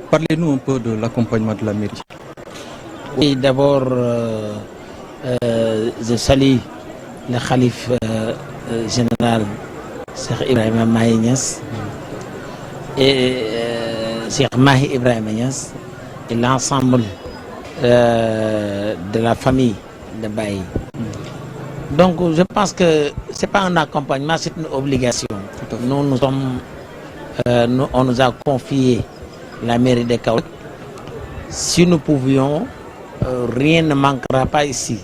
Parlez-nous un peu de l'accompagnement de la mairie. Oui, d'abord, je salue le calife général Cheikh Ibrahima Mahi Niass et Cheikh Mahi Ibrahima Niass et l'ensemble de la famille de Baye. Donc je pense que ce n'est pas un accompagnement, c'est une obligation. Nous sommes, on nous a confié la mairie de Kaolack. Si nous pouvions, rien ne manquera pas ici.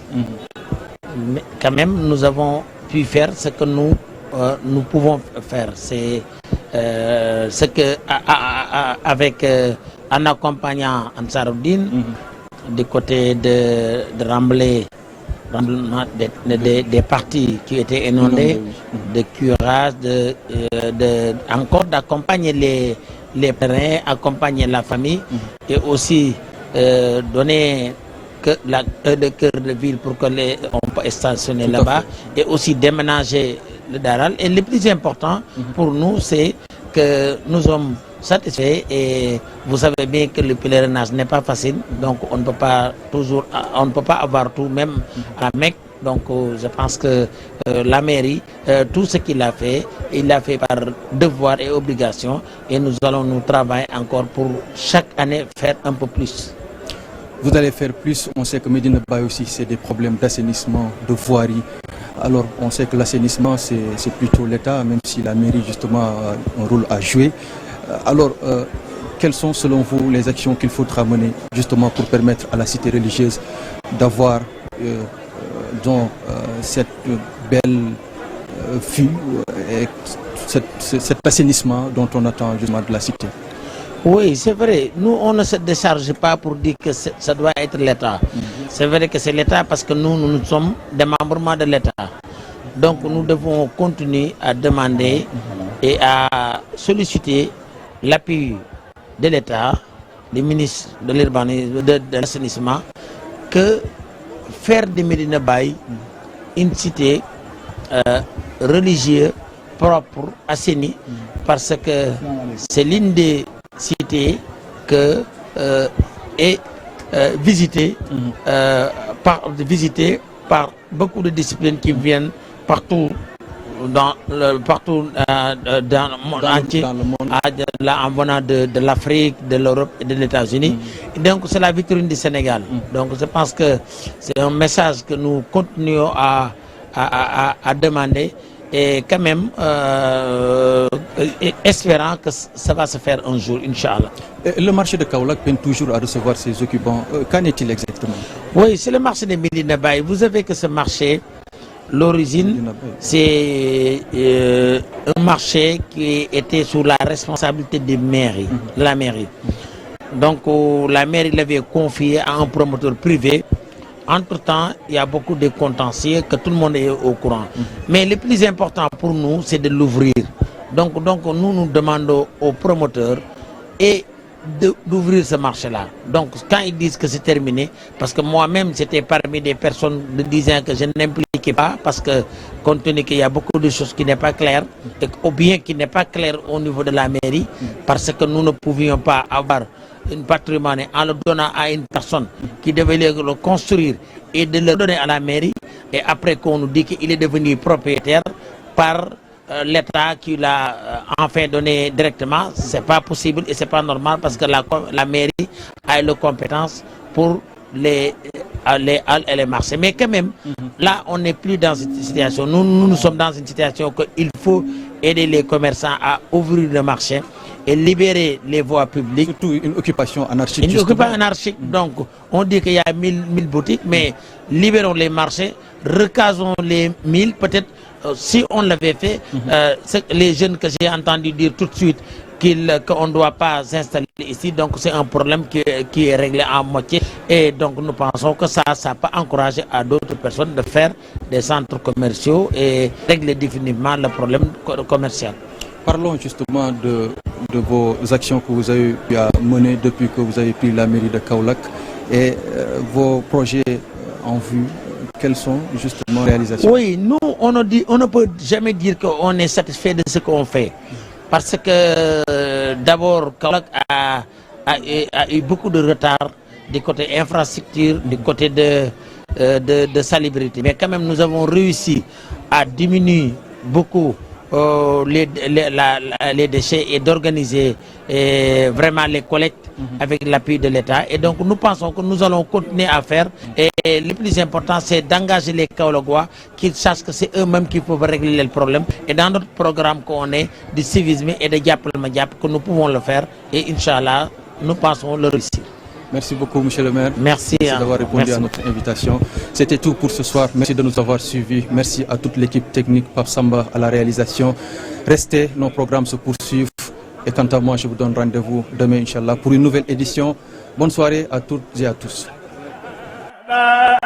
Mais quand même, nous avons pu faire ce que nous pouvons faire. C'est ce que, avec en accompagnant Ansaroudine, du côté de Ramblay, des parties qui étaient inondées, de curage, encore d'accompagner les parents, accompagner la famille et aussi donner le cœur de ville pour que on peut stationner là-bas et aussi déménager le Daral. Et le plus important pour nous, c'est que nous sommes satisfaits et vous savez bien que le pèlerinage n'est pas facile, donc on ne peut pas toujours, on ne peut pas avoir tout, même à Mecque. Donc je pense que la mairie, tout ce qu'il a fait, il l'a fait par devoir et obligation, et nous allons nous travailler encore pour chaque année faire un peu plus. Vous allez faire plus, on sait que Médina Baye aussi c'est des problèmes d'assainissement, de voirie. Alors on sait que l'assainissement c'est plutôt l'État, même si la mairie justement a un rôle à jouer. Alors quelles sont selon vous les actions qu'il faudra mener justement pour permettre à la cité religieuse d'avoir cette belle vue et cet assainissement dont on attend justement de la cité? Oui, c'est vrai. Nous, on ne se décharge pas pour dire que ça doit être l'État. C'est vrai que c'est l'État parce que nous sommes des membres de l'État. Donc nous devons continuer à demander et à solliciter l'appui de l'État, des ministres de l'urbanisme, de l'assainissement, que faire de Médina Baye une cité religieuse, propre, assainie, parce que c'est l'une des cités que est visitée par beaucoup de disciplines qui viennent partout dans le monde entier, en venant de l'Afrique, de l'Europe et de l'États-Unis. Donc c'est la vitrine du Sénégal. Donc je pense que c'est un message que nous continuons à demander, et quand même espérant que ça va se faire un jour, Inch'Allah. Le marché de Kaolack peine toujours à recevoir ses occupants. Qu'en est-il exactement? Oui, c'est le marché de Médina Baye. Vous savez que ce marché, l'origine, c'est un marché qui était sous la responsabilité des mairies, de la mairie. Donc la mairie l'avait confié à un promoteur privé. Entre-temps, il y a beaucoup de contentieux que tout le monde est au courant. Mais le plus important pour nous, c'est de l'ouvrir. Donc nous demandons aux promoteurs d'ouvrir ce marché-là. Donc quand ils disent que c'est terminé, parce que moi-même j'étais parmi des personnes disant que je n'impliquais pas, parce que compte tenu qu'il y a beaucoup de choses qui n'est pas claires, ou bien qui n'est pas clair au niveau de la mairie, parce que nous ne pouvions pas avoir un patrimoine en le donnant à une personne qui devait le construire et de le donner à la mairie, et après qu'on nous dit qu'il est devenu propriétaire par l'État qui l'a enfin donné directement. C'est pas possible et c'est pas normal, parce que la mairie a les compétences pour les halles et les marchés. Mais quand même, là, on n'est plus dans cette situation. Nous sommes dans une situation qu'il faut aider les commerçants à ouvrir le marché et libérer les voies publiques. Surtout une occupation anarchique. Une occupation anarchique. Donc, on dit qu'il y a 1000 boutiques, mais libérons les marchés, recasons les 1000, peut-être. Si on l'avait fait, les jeunes que j'ai entendu dire tout de suite qu'on ne doit pas s'installer ici, donc c'est un problème qui est réglé en moitié. Et donc nous pensons que ça peut encourager à d'autres personnes de faire des centres commerciaux et régler définitivement le problème commercial. Parlons justement de vos actions que vous avez pu mener depuis que vous avez pris la mairie de Kaolack et vos projets en vue. Quelles sont justement les réalisations? Oui, nous, on ne peut jamais dire qu'on est satisfait de ce qu'on fait. Parce que d'abord, Kaolack a eu beaucoup de retard du côté infrastructure, du côté de salubrité. Mais quand même, nous avons réussi à diminuer beaucoup les déchets et d'organiser vraiment les collectes avec l'appui de l'État. Et donc, nous pensons que nous allons continuer à faire. Et le plus important, c'est d'engager les Kaologwa, qu'ils sachent que c'est eux-mêmes qui peuvent régler le problème. Et dans notre programme qu'on est du civisme et de Diap, que nous pouvons le faire. Et Inch'Allah, nous pensons le réussir. Merci beaucoup, monsieur le maire. Merci d'avoir répondu à notre invitation. C'était tout pour ce soir. Merci de nous avoir suivis. Merci à toute l'équipe technique, Pape Samba à la réalisation. Restez, nos programmes se poursuivent. Et quant à moi, je vous donne rendez-vous demain, Inch'Allah, pour une nouvelle édition. Bonne soirée à toutes et à tous. La